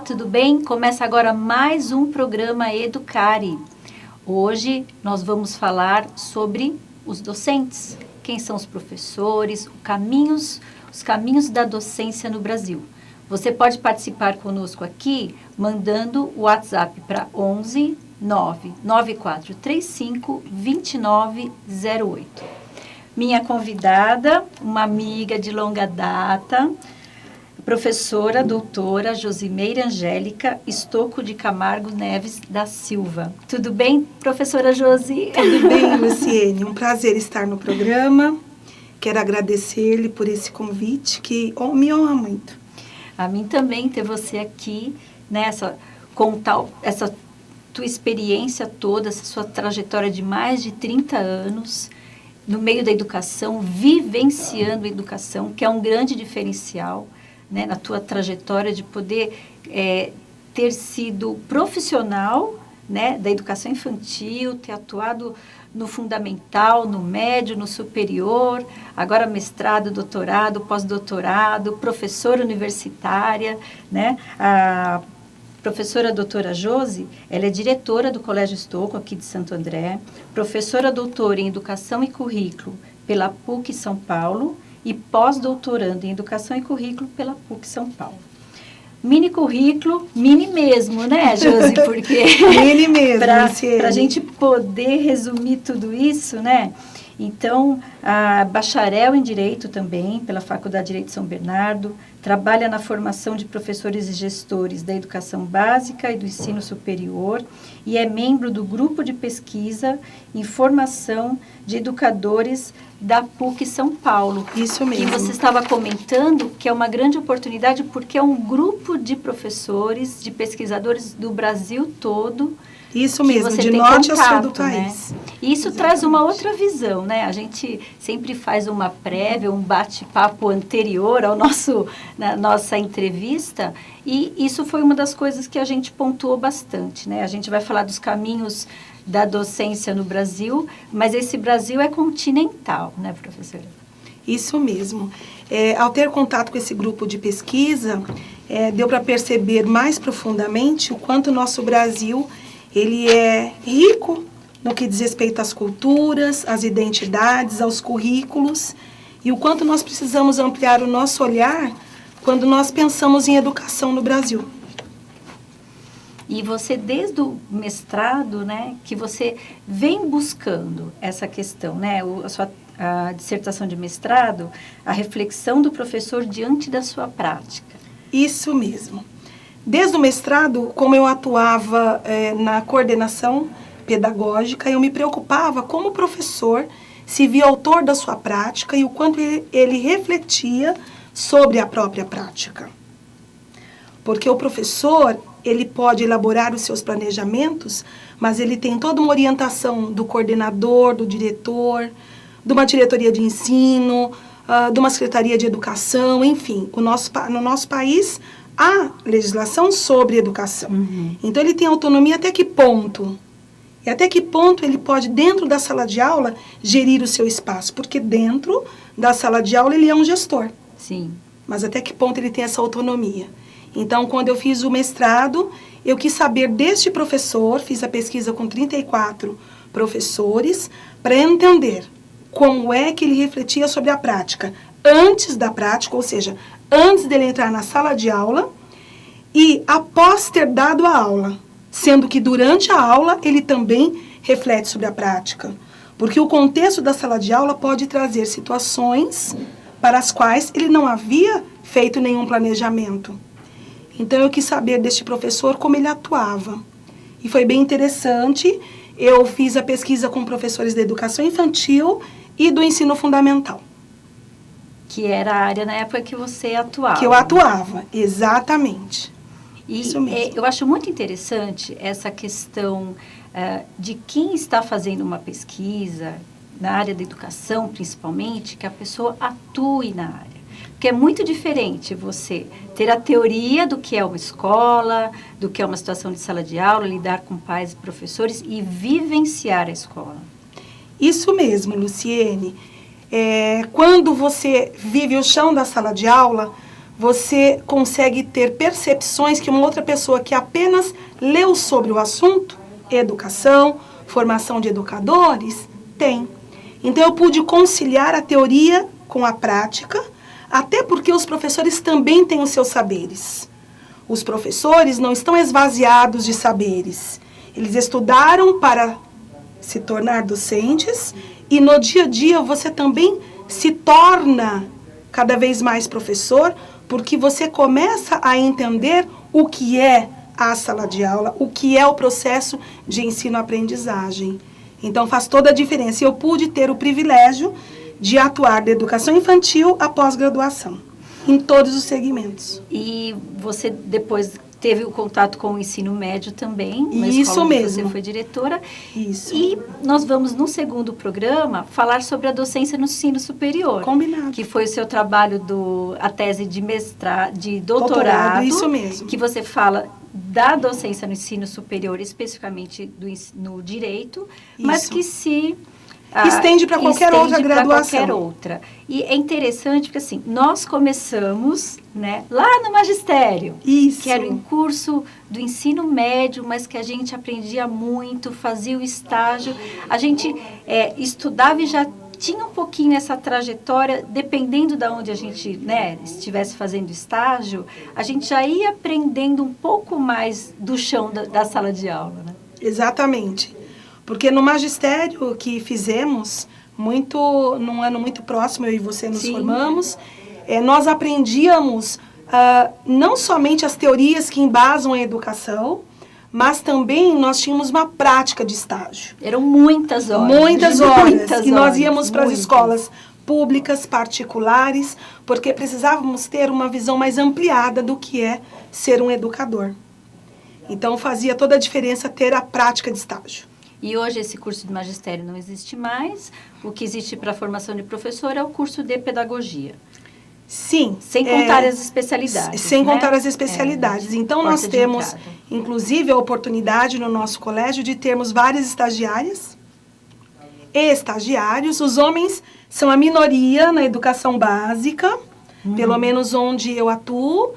tudo bem? Começa agora mais um programa Educare. Hoje nós vamos falar sobre os docentes. Quem são os professores, os caminhos da docência no Brasil. Você pode participar conosco aqui mandando o WhatsApp para 11 99435 2908. Minha convidada, uma amiga de longa data, professora doutora Josimeira Angélica Estocco de Camargo Neves da Silva. Tudo bem, professora Josi? Tudo bem, Luciene. Um prazer estar no programa. Quero agradecer-lhe por esse convite que me honra muito. A mim também ter você aqui, contar essa tua experiência toda, essa sua trajetória de mais de 30 anos no meio da educação, vivenciando a educação, que é um grande diferencial, né, na tua trajetória de poder ter sido profissional, né, da educação infantil, ter atuado no fundamental, no médio, no superior, agora mestrado, doutorado, pós-doutorado, professora universitária, né? A professora doutora Josi, ela é diretora do Colégio Estocco, aqui de Santo André, professora doutora em Educação e Currículo pela PUC São Paulo e pós-doutoranda em Educação e Currículo pela PUC São Paulo. Mini currículo, mini mesmo, né, Josi? Porque mini mesmo, para a gente poder resumir tudo isso, né? Então, a bacharel em Direito também, pela Faculdade de Direito de São Bernardo, trabalha na formação de professores e gestores da educação básica e do ensino superior e é membro do grupo de pesquisa em formação de educadores da PUC São Paulo. Isso mesmo. E você estava comentando que é uma grande oportunidade porque é um grupo de professores, de pesquisadores do Brasil todo. Isso mesmo, de norte a sul do país. Né? E isso traz uma outra visão, né? A gente sempre faz uma prévia, um bate-papo anterior na nossa entrevista, e isso foi uma das coisas que a gente pontuou bastante, né? A gente vai falar dos caminhos da docência no Brasil, mas esse Brasil é continental, né, professora? Isso mesmo. Ao ter contato com esse grupo de pesquisa, deu para perceber mais profundamente o quanto o nosso Brasil ele é rico no que diz respeito às culturas, às identidades, aos currículos, e o quanto nós precisamos ampliar o nosso olhar quando nós pensamos em educação no Brasil. E você, desde o mestrado, né, que você vem buscando essa questão, né, a dissertação de mestrado, a reflexão do professor diante da sua prática. Isso mesmo. Desde o mestrado, como eu atuava na coordenação pedagógica, eu me preocupava como professor se via autor da sua prática e o quanto ele refletia sobre a própria prática. Porque o professor, ele pode elaborar os seus planejamentos, mas ele tem toda uma orientação do coordenador, do diretor, de uma diretoria de ensino, de uma secretaria de educação, enfim. No nosso país, há legislação sobre educação. Uhum. Então, ele tem autonomia até que ponto? E até que ponto ele pode, dentro da sala de aula, gerir o seu espaço? Porque dentro da sala de aula, ele é um gestor. Sim. Mas até que ponto ele tem essa autonomia? Então, quando eu fiz o mestrado, eu quis saber deste professor, fiz a pesquisa com 34 professores, para entender como é que ele refletia sobre a prática. Antes da prática, ou seja, antes dele entrar na sala de aula e após ter dado a aula, sendo que durante a aula ele também reflete sobre a prática. Porque o contexto da sala de aula pode trazer situações para as quais ele não havia feito nenhum planejamento. Então, eu quis saber deste professor como ele atuava. E foi bem interessante. Eu fiz a pesquisa com professores da educação infantil e do ensino fundamental. Que era a área na época que você atuava. Que eu atuava, exatamente. E eu acho muito interessante essa questão de quem está fazendo uma pesquisa, na área da educação principalmente, que a pessoa atue na área. Porque é muito diferente você ter a teoria do que é uma escola, do que é uma situação de sala de aula, lidar com pais e professores e vivenciar a escola. Isso mesmo, Luciene. Quando você vive o chão da sala de aula, você consegue ter percepções que uma outra pessoa que apenas leu sobre o assunto, educação, formação de educadores, tem. Então, eu pude conciliar a teoria com a prática, até porque os professores também têm os seus saberes. Os professores não estão esvaziados de saberes. Eles estudaram para se tornar docentes e no dia a dia você também se torna cada vez mais professor, porque você começa a entender o que é a sala de aula, o que é o processo de ensino-aprendizagem. Então faz toda a diferença. Eu pude ter o privilégio de atuar da educação infantil à pós-graduação, em todos os segmentos. E você depois teve o contato com o ensino médio também, na Isso escola onde mesmo. você foi diretora. Isso. E nós vamos, no segundo programa, falar sobre a docência no ensino superior. Combinado. Que foi o seu trabalho, a tese de doutorado. Isso mesmo. Que você fala da docência no ensino superior, especificamente no direito, mas Isso. que se... estende para qualquer outra graduação. Qualquer outra. E é interessante porque, assim, nós começamos, né, lá no magistério. Isso. Que era um curso do ensino médio, mas que a gente aprendia muito, fazia o estágio. A gente estudava e já tinha um pouquinho essa trajetória, dependendo de onde a gente, né, estivesse fazendo estágio, a gente já ia aprendendo um pouco mais do chão da sala de aula, né? Exatamente. Porque no magistério que fizemos, num ano muito próximo, eu e você nos Sim. formamos, nós aprendíamos não somente as teorias que embasam a educação, mas também nós tínhamos uma prática de estágio. Eram muitas horas. Muitas horas. Muitas E nós horas, íamos para as muitas. escolas públicas, particulares, porque precisávamos ter uma visão mais ampliada do que é ser um educador. Então fazia toda a diferença ter a prática de estágio. E hoje esse curso de magistério não existe mais. O que existe para a formação de professor é o curso de pedagogia. Sim. Sem contar as especialidades. Sem né? contar as especialidades. Então, nós porta de temos, entrada. inclusive, a oportunidade no nosso colégio de termos várias estagiárias e estagiários. Os homens são a minoria na educação básica, pelo menos onde eu atuo.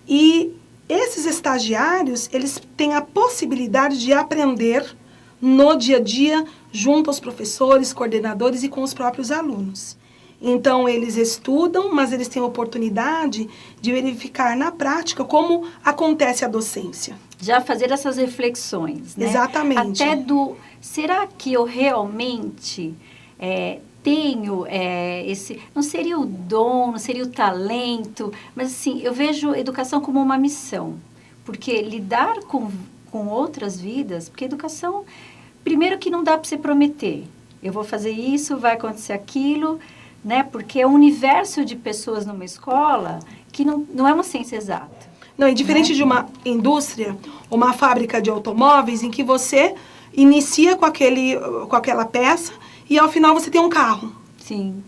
E esses estagiários, eles têm a possibilidade de aprender no dia a dia, junto aos professores, coordenadores e com os próprios alunos. Então, eles estudam, mas eles têm a oportunidade de verificar na prática como acontece a docência. Já fazer essas reflexões, né? Exatamente. Até será que eu realmente tenho esse... Não seria o dom, não seria o talento, mas assim, eu vejo educação como uma missão. Porque lidar com outras vidas, porque educação, primeiro que não dá para você prometer. Eu vou fazer isso, vai acontecer aquilo... Né? Porque é um universo de pessoas numa escola que não é uma ciência exata. Não, é diferente de uma indústria, uma fábrica de automóveis, em que você inicia com aquela peça e ao final você tem um carro. Sim.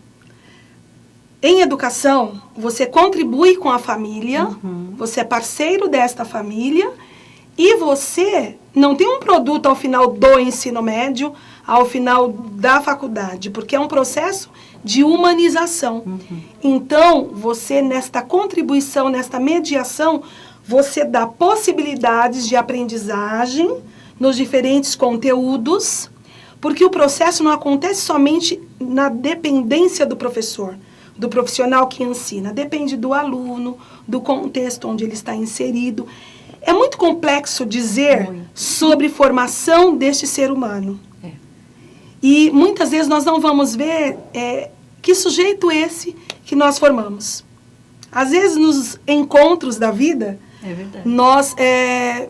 Em educação, você contribui com a família, você é parceiro desta família e você não tem um produto ao final do ensino médio, ao final da faculdade, porque é um processo de humanização. Então, você, nesta contribuição, nesta mediação, você dá possibilidades de aprendizagem nos diferentes conteúdos, porque o processo não acontece somente na dependência do professor, do profissional que ensina. Depende do aluno, do contexto onde ele está inserido. É muito complexo dizer sobre formação deste ser humano. E muitas vezes nós não vamos ver que sujeito esse que nós formamos. Às vezes, nos encontros da vida, nós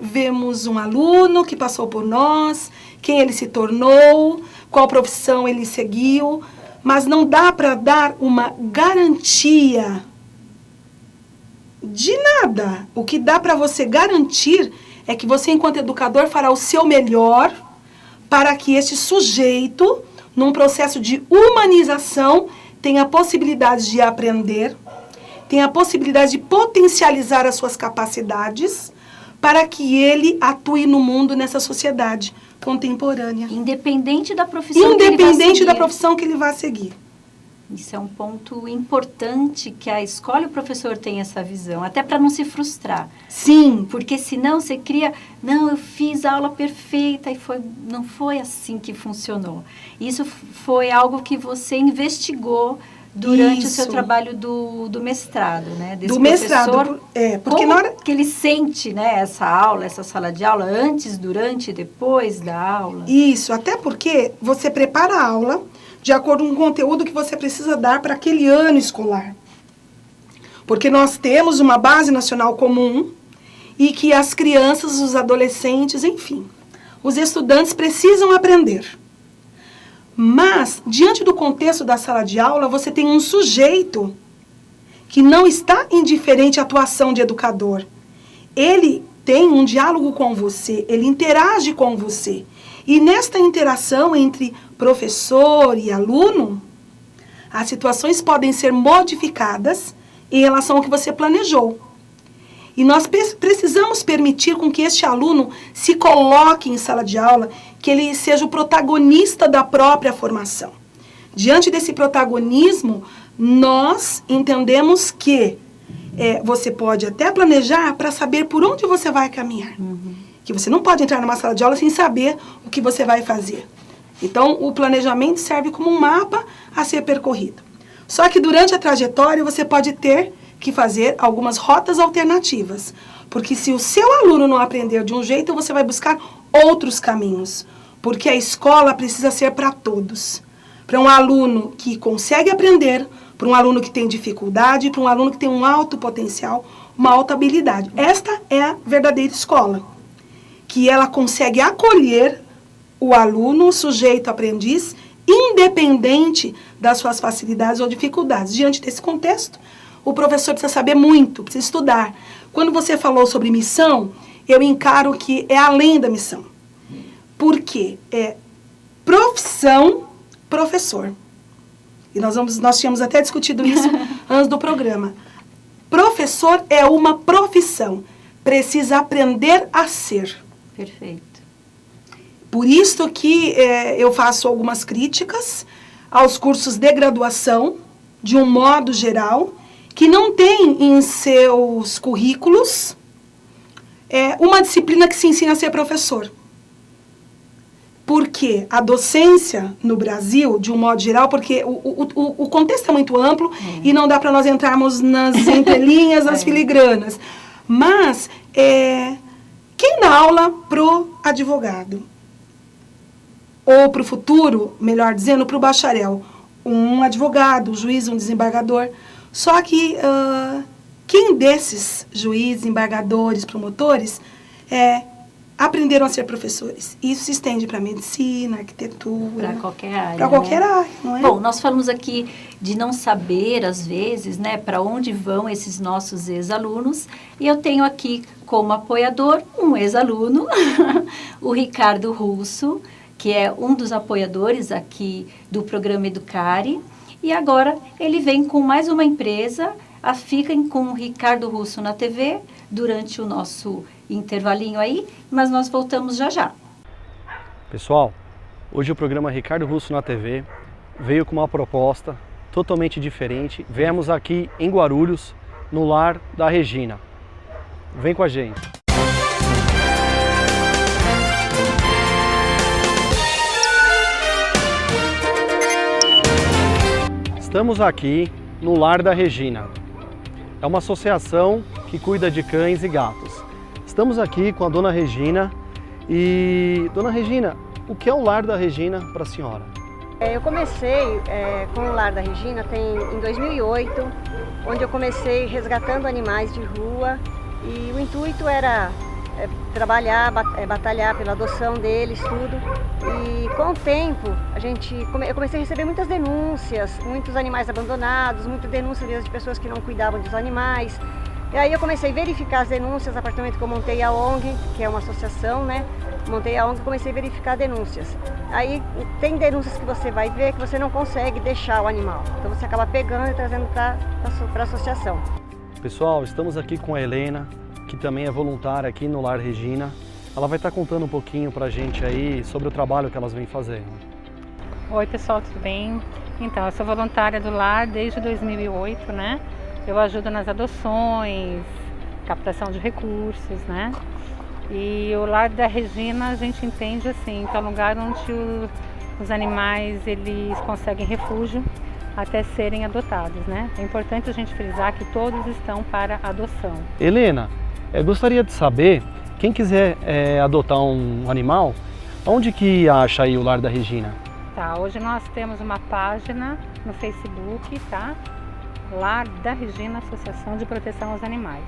vemos um aluno que passou por nós, quem ele se tornou, qual profissão ele seguiu, mas não dá para dar uma garantia de nada. O que dá para você garantir é que você, enquanto educador, fará o seu melhor para que este sujeito, num processo de humanização, tenha a possibilidade de aprender, tenha a possibilidade de potencializar as suas capacidades para que ele atue no mundo, nessa sociedade contemporânea. Independente da profissão Independente da profissão que ele vai seguir. Isso é um ponto importante que a escola e o professor tenham essa visão, até para não se frustrar. Sim. Porque senão você cria, não, eu fiz a aula perfeita e não foi assim que funcionou. Isso foi algo que você investigou durante o seu trabalho do mestrado, né? Do mestrado, porque como na hora que ele sente, né, essa aula, essa sala de aula, antes, durante e depois da aula? Isso, até porque você prepara a aula de acordo com o conteúdo que você precisa dar para aquele ano escolar. Porque nós temos uma base nacional comum e que as crianças, os adolescentes, enfim, os estudantes precisam aprender. Mas, diante do contexto da sala de aula, você tem um sujeito que não está indiferente à atuação de educador. Ele tem um diálogo com você, ele interage com você. E nesta interação entre professor e aluno, as situações podem ser modificadas em relação ao que você planejou. E nós precisamos permitir com que este aluno se coloque em sala de aula, que ele seja o protagonista da própria formação. Diante desse protagonismo, nós entendemos que você pode até planejar para saber por onde você vai caminhar. Que você não pode entrar numa sala de aula sem saber o que você vai fazer. Então, o planejamento serve como um mapa a ser percorrido. Só que durante a trajetória, você pode ter que fazer algumas rotas alternativas. Porque se o seu aluno não aprender de um jeito, você vai buscar outros caminhos. Porque a escola precisa ser para todos. Para um aluno que consegue aprender, para um aluno que tem dificuldade, para um aluno que tem um alto potencial, uma alta habilidade. Esta é a verdadeira escola. Que ela consegue acolher o aluno, o sujeito aprendiz, independente das suas facilidades ou dificuldades. Diante desse contexto, o professor precisa saber muito, precisa estudar. Quando você falou sobre missão, eu encaro que é além da missão. Porque é profissão professor. E nós tínhamos até discutido isso antes do programa. Professor é uma profissão. Precisa aprender a ser. Perfeito. Por isso que eu faço algumas críticas aos cursos de graduação, de um modo geral, que não tem em seus currículos uma disciplina que se ensina a ser professor. Porque a docência no Brasil, de um modo geral, porque o contexto é muito amplo e não dá para nós entrarmos nas entrelinhas, nas filigranas. Mas quem dá aula pro advogado? Ou para o futuro, melhor dizendo, para o bacharel? Um advogado, um juiz, um desembargador. Só que quem desses juízes, embargadores, promotores, aprenderam a ser professores? Isso se estende para medicina, arquitetura. Para qualquer área. Para qualquer área, não é? Bom, nós falamos aqui de não saber, às vezes, né, para onde vão esses nossos ex-alunos. E eu tenho aqui como apoiador um ex-aluno, o Ricardo Russo, que é um dos apoiadores aqui do programa Educare. E agora ele vem com mais uma empresa, fiquem com o Ricardo Russo na TV, durante o nosso intervalinho aí, mas nós voltamos já já. Pessoal, hoje o programa Ricardo Russo na TV veio com uma proposta totalmente diferente. Viemos aqui em Guarulhos, no lar da Regina. Vem com a gente. Estamos aqui no lar da Regina. É uma associação que cuida de cães e gatos. Estamos aqui com a dona Regina. E, dona Regina, o que é o lar da Regina para a senhora? Eu comecei com o lar da Regina em 2008, onde eu comecei resgatando animais de rua. E o intuito era trabalhar, batalhar pela adoção deles, tudo. E com o tempo, eu comecei a receber muitas denúncias, muitos animais abandonados, muitas denúncias mesmo de pessoas que não cuidavam dos animais. E aí eu comecei a verificar as denúncias, a partir do momento que eu montei a ONG, que é uma associação, né? Montei a ONG e comecei a verificar denúncias. Aí tem denúncias que você vai ver que você não consegue deixar o animal. Então você acaba pegando e trazendo para a associação. Pessoal, estamos aqui com a Helena, que também é voluntária aqui no Lar Regina. Ela vai estar contando um pouquinho pra gente aí sobre o trabalho que elas vêm fazendo. Oi, pessoal, tudo bem? Então, eu sou voluntária do lar desde 2008, né? Eu ajudo nas adoções, captação de recursos, né? E o lar da Regina, a gente entende assim, que é um lugar onde os animais, eles conseguem refúgio até serem adotados, né? É importante a gente frisar que todos estão para adoção. Helena, eu gostaria de saber, quem quiser adotar um animal, onde que acha aí o Lar da Regina? Tá, hoje nós temos uma página no Facebook, tá? Lar da Regina, Associação de Proteção aos Animais.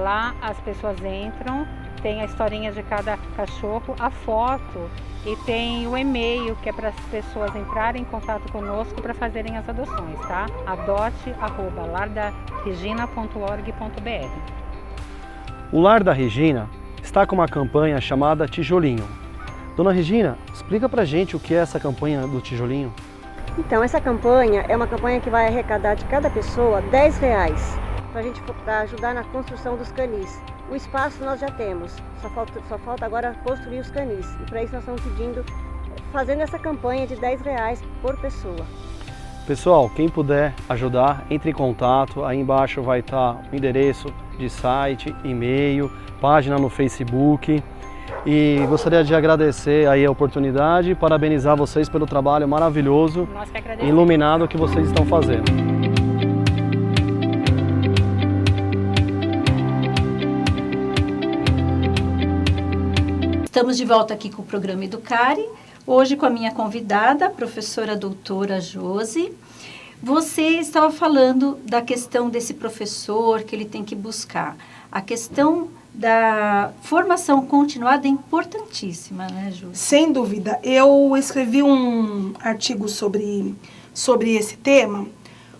Lá as pessoas entram, tem a historinha de cada cachorro, a foto e tem o e-mail que é para as pessoas entrarem em contato conosco para fazerem as adoções, tá? adote@lardaregina.org.br. O Lar da Regina está com uma campanha chamada Tijolinho. Dona Regina, explica pra gente o que é essa campanha do Tijolinho. Então, essa campanha é uma campanha que vai arrecadar de cada pessoa R$10 para ajudar na construção dos canis. O espaço nós já temos, só falta agora construir os canis. E para isso nós estamos fazendo essa campanha de R$10 por pessoa. Pessoal, quem puder ajudar, entre em contato. Aí embaixo vai estar o endereço de site, e-mail, página no Facebook. E gostaria de agradecer aí a oportunidade e parabenizar vocês pelo trabalho maravilhoso e iluminado que vocês estão fazendo. Estamos de volta aqui com o programa Educare, hoje com a minha convidada, a professora doutora Josi. Você estava falando da questão desse professor que ele tem que buscar. A questão da formação continuada é importantíssima, né, Josi? Sem dúvida. Eu escrevi um artigo sobre esse tema,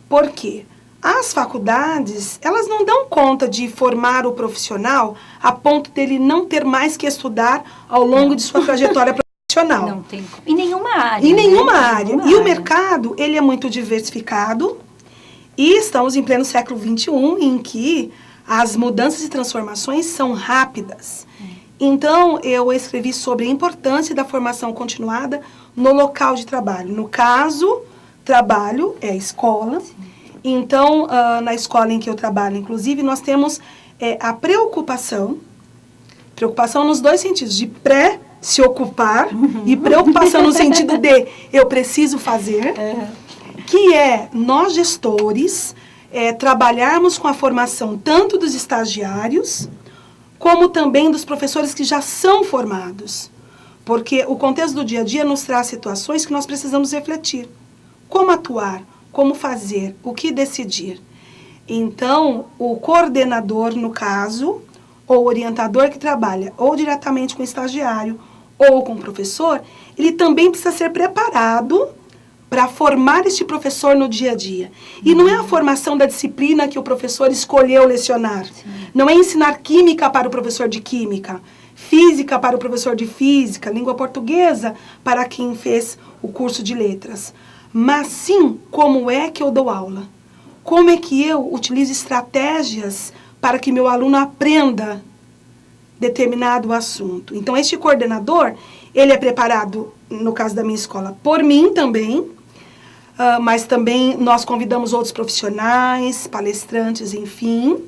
porque as faculdades, elas não dão conta de formar o profissional a ponto dele não ter mais que estudar ao longo de sua trajetória profissional. Não tem. Em nenhuma área. Em nenhuma área. Nenhuma E o área. mercado, ele é muito diversificado e estamos em pleno século XXI, em que as mudanças e transformações são rápidas. Então, eu escrevi sobre a importância da formação continuada no local de trabalho. No caso, trabalho é a escola. Sim. Então, na escola em que eu trabalho, inclusive, nós temos a preocupação nos dois sentidos, de se ocupar e preocupação no sentido de eu preciso fazer, que é nós gestores trabalharmos com a formação tanto dos estagiários como também dos professores que já são formados. Porque o contexto do dia a dia nos traz situações que nós precisamos refletir. Como atuar, como fazer, o que decidir. Então, o coordenador, no caso, ou orientador que trabalha ou diretamente com o estagiário ou com o professor, ele também precisa ser preparado para formar este professor no dia a dia. E não é a formação da disciplina que o professor escolheu lecionar. Sim. Não é ensinar química para o professor de química, física para o professor de física, língua portuguesa para quem fez o curso de letras. Mas sim, como é que eu dou aula? Como é que eu utilizo estratégias para que meu aluno aprenda determinado assunto? Então, este coordenador, ele é preparado, no caso da minha escola, por mim também, mas também nós convidamos outros profissionais, palestrantes, enfim.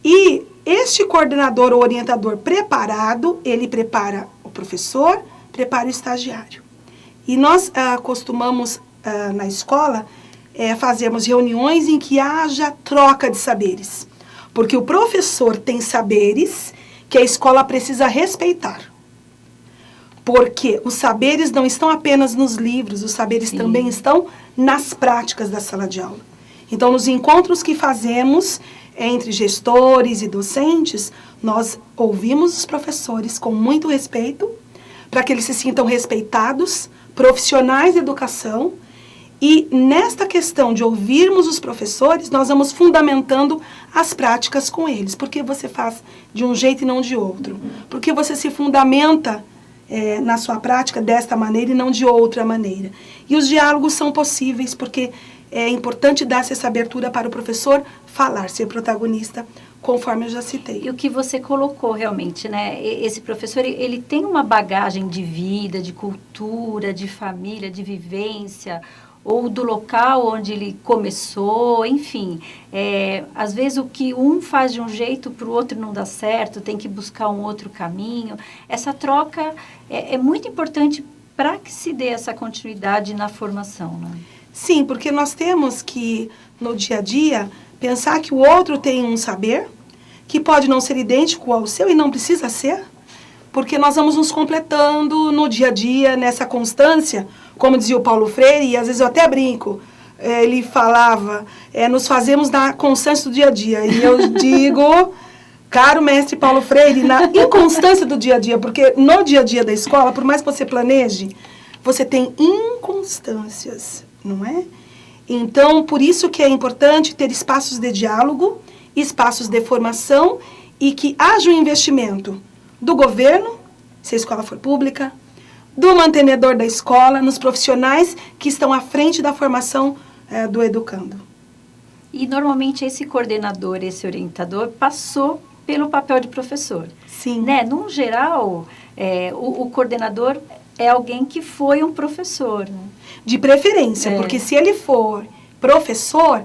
E este coordenador ou orientador preparado, ele prepara o professor, prepara o estagiário. E nós costumamos, na escola, fazermos reuniões em que haja troca de saberes. Porque o professor tem saberes que a escola precisa respeitar. Porque os saberes não estão apenas nos livros, os saberes também estão nas práticas da sala de aula. Então, nos encontros que fazemos entre gestores e docentes, nós ouvimos os professores com muito respeito, para que eles se sintam respeitados, profissionais de educação. E nesta questão de ouvirmos os professores, nós vamos fundamentando as práticas com eles. Por que você faz de um jeito e não de outro? Por que você se fundamenta na sua prática desta maneira e não de outra maneira? E os diálogos são possíveis porque é importante dar-se essa abertura para o professor falar, ser protagonista conforme eu já citei. E o que você colocou realmente, né? Esse professor, ele tem uma bagagem de vida, de cultura, de família, de vivência, ou do local onde ele começou, enfim. Às vezes o que um faz de um jeito para o outro não dá certo, tem que buscar um outro caminho. Essa troca é muito importante para que se dê essa continuidade na formação, né? Sim, porque nós temos que, no dia a dia, pensar que o outro tem um saber, que pode não ser idêntico ao seu e não precisa ser, porque nós vamos nos completando no dia a dia, nessa constância, como dizia o Paulo Freire, e às vezes eu até brinco, ele falava, nos fazemos na constância do dia a dia, e eu digo, caro mestre Paulo Freire, na inconstância do dia a dia, porque no dia a dia da escola, por mais que você planeje, você tem inconstâncias, não é? Então, por isso que é importante ter espaços de diálogo, espaços de formação e que haja um investimento do governo, se a escola for pública, do mantenedor da escola, nos profissionais que estão à frente da formação do educando. E normalmente esse coordenador, esse orientador, passou pelo papel de professor. Sim. Né? Num geral, o coordenador é alguém que foi um professor. Né? De preferência, porque se ele for professor,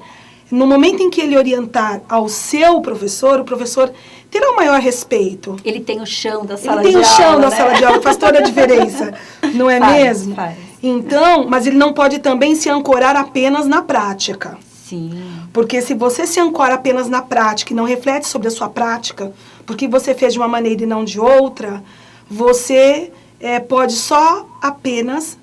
no momento em que ele orientar ao seu professor, o professor terá o maior respeito. Ele tem o chão da sala de aula. Ele tem o chão da né? sala de aula, faz toda a diferença, não é mesmo? Faz. Então, mas ele não pode também se ancorar apenas na prática. Sim. Porque se você se ancora apenas na prática e não reflete sobre a sua prática, porque você fez de uma maneira e não de outra, você pode só apenas,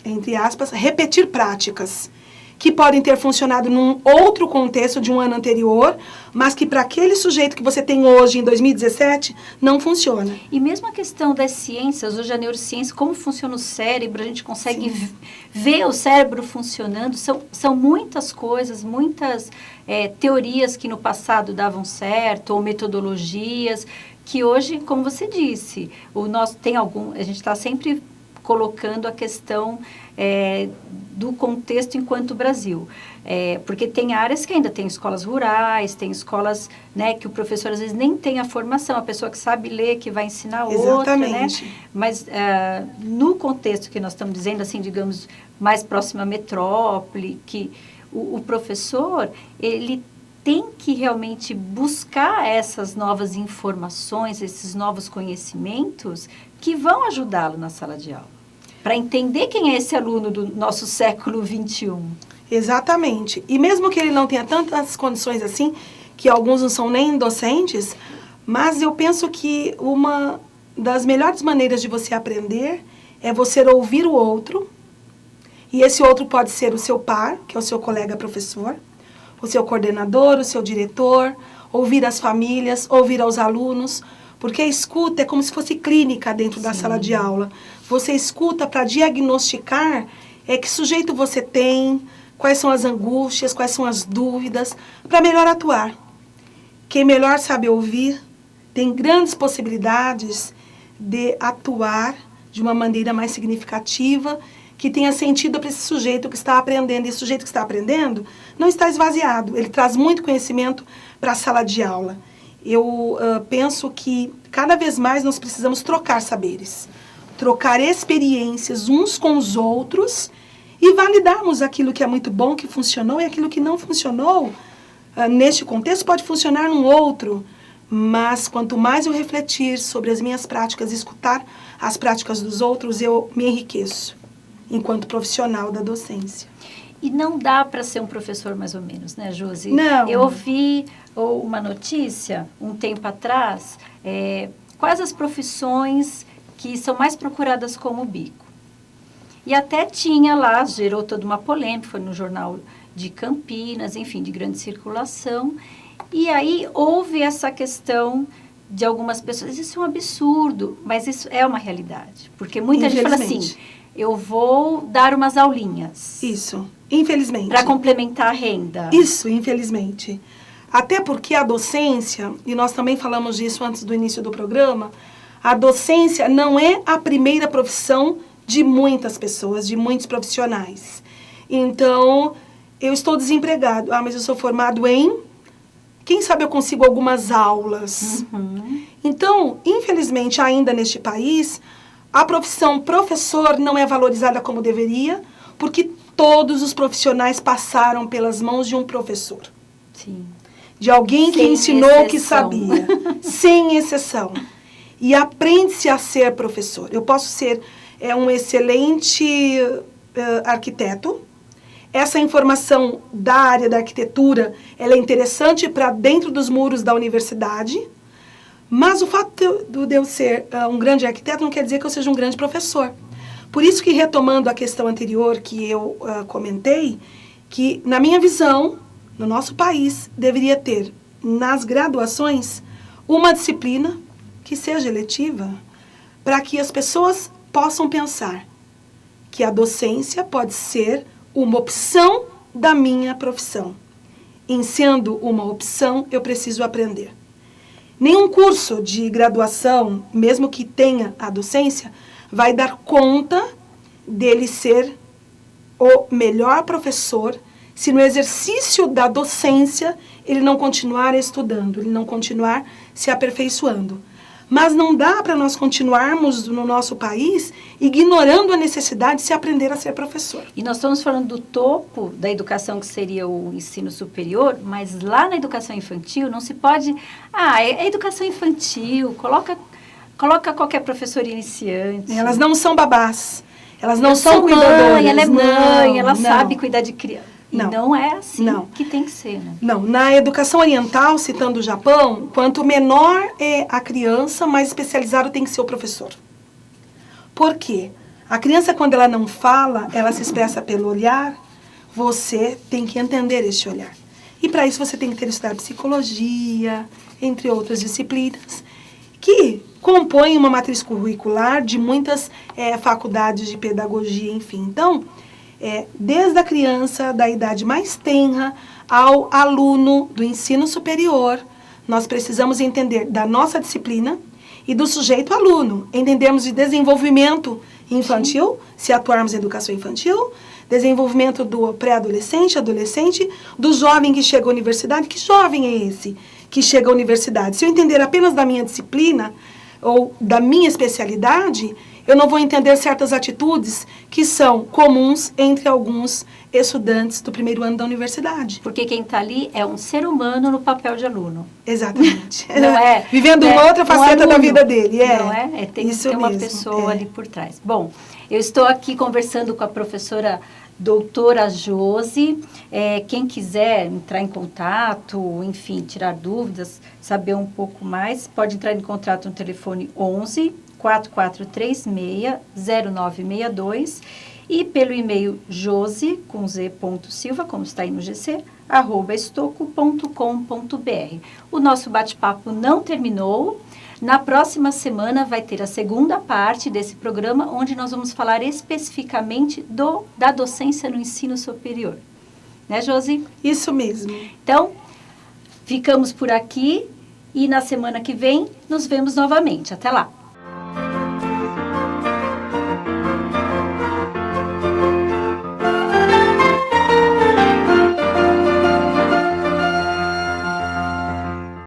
entre aspas, repetir práticas que podem ter funcionado num outro contexto de um ano anterior, mas que para aquele sujeito que você tem hoje, em 2017, não funciona. E mesmo a questão das ciências, hoje a neurociência, como funciona o cérebro, a gente consegue ver o cérebro funcionando, são muitas coisas, muitas teorias que no passado davam certo, ou metodologias, que hoje, como você disse, a gente está sempre colocando a questão do contexto enquanto Brasil. Porque tem áreas que ainda tem escolas rurais, tem escolas, né, que o professor às vezes nem tem a formação, a pessoa que sabe ler, que vai ensinar outra, né? Mas no contexto que nós estamos dizendo, assim, digamos, mais próximo à metrópole, que o professor, ele tem que realmente buscar essas novas informações, esses novos conhecimentos que vão ajudá-lo na sala de aula, para entender quem é esse aluno do nosso século XXI. Exatamente. E mesmo que ele não tenha tantas condições assim, que alguns não são nem docentes, mas eu penso que uma das melhores maneiras de você aprender é você ouvir o outro, e esse outro pode ser o seu par, que é o seu colega professor, o seu coordenador, o seu diretor, ouvir as famílias, ouvir aos alunos, porque a escuta é como se fosse clínica dentro da sala de aula. Você escuta para diagnosticar que sujeito você tem, quais são as angústias, quais são as dúvidas, para melhor atuar. Quem melhor sabe ouvir tem grandes possibilidades de atuar de uma maneira mais significativa, que tenha sentido para esse sujeito que está aprendendo. E esse sujeito que está aprendendo não está esvaziado, ele traz muito conhecimento para a sala de aula. Eu penso que cada vez mais nós precisamos trocar saberes, trocar experiências uns com os outros e validarmos aquilo que é muito bom, que funcionou, e aquilo que não funcionou neste contexto pode funcionar num outro. Mas quanto mais eu refletir sobre as minhas práticas, escutar as práticas dos outros, eu me enriqueço enquanto profissional da docência. E não dá para ser um professor mais ou menos, né, Josi? Não. Eu ouvi uma notícia, um tempo atrás, quais as profissões que são mais procuradas como bico. E até tinha lá, gerou toda uma polêmica, foi no jornal de Campinas, enfim, de grande circulação. E aí houve essa questão de algumas pessoas, isso é um absurdo, mas isso é uma realidade. Porque muita gente fala assim, eu vou dar umas aulinhas. Isso, infelizmente. Para complementar a renda. Isso, infelizmente. Até porque a docência, e nós também falamos disso antes do início do programa, a docência não é a primeira profissão de muitas pessoas, de muitos profissionais. Então, eu estou desempregado. Ah, mas eu sou formado em Quem sabe eu consigo algumas aulas. Então, infelizmente, ainda neste país, a profissão professor não é valorizada como deveria, porque todos os profissionais passaram pelas mãos de um professor. Sim. De alguém que Sem ensinou o que exceção. sabia. Sem exceção. E aprende-se a ser professor. Eu posso ser um excelente arquiteto. Essa informação da área da arquitetura, ela é interessante para dentro dos muros da universidade, mas o fato de eu ser um grande arquiteto não quer dizer que eu seja um grande professor. Por isso que, retomando a questão anterior que eu comentei, que, na minha visão, no nosso país, deveria ter, nas graduações, uma disciplina que seja eletiva, para que as pessoas possam pensar que a docência pode ser uma opção da minha profissão. Em sendo uma opção, eu preciso aprender. Nenhum curso de graduação, mesmo que tenha a docência, vai dar conta dele ser o melhor professor se no exercício da docência ele não continuar estudando, ele não continuar se aperfeiçoando. Mas não dá para nós continuarmos no nosso país ignorando a necessidade de se aprender a ser professor. E nós estamos falando do topo da educação, que seria o ensino superior, mas lá na educação infantil não se pode... é educação infantil, coloca qualquer professor iniciante. Elas não são babás, elas não Eu são sou cuidadoras. mãe, ela é mãe, Não, ela não. sabe cuidar de criança. E Não. não é assim Não. que tem que ser, né? Não, na educação oriental, citando o Japão, quanto menor é a criança, mais especializado tem que ser o professor. Por quê? A criança, quando ela não fala, ela se expressa pelo olhar, você tem que entender esse olhar. E para isso você tem que ter estudado psicologia, entre outras disciplinas, que compõem uma matriz curricular de muitas faculdades de pedagogia, enfim. Então, desde a criança, da idade mais tenra, ao aluno do ensino superior, nós precisamos entender da nossa disciplina e do sujeito aluno, entendermos de desenvolvimento infantil, se atuarmos em educação infantil, desenvolvimento do pré-adolescente, adolescente, do jovem que chega à universidade. Que jovem é esse que chega à universidade? Se eu entender apenas da minha disciplina ou da minha especialidade, eu não vou entender certas atitudes que são comuns entre alguns estudantes do primeiro ano da universidade. Porque quem está ali é um ser humano no papel de aluno. Exatamente. Não é? Vivendo uma outra faceta da aluno. vida dele. Não é? Tem que ter uma pessoa ali por trás. Bom, eu estou aqui conversando com a professora doutora Josi. Quem quiser entrar em contato, enfim, tirar dúvidas, saber um pouco mais, pode entrar em contato no telefone 11 4436-0962 e pelo e-mail josi, com z.silva, como está aí no GC, @estoco.com.br. O nosso bate-papo não terminou. Na próxima semana vai ter a segunda parte desse programa, onde nós vamos falar especificamente da docência no ensino superior. Né, Josi? Isso mesmo. Então, ficamos por aqui e na semana que vem nos vemos novamente. Até lá!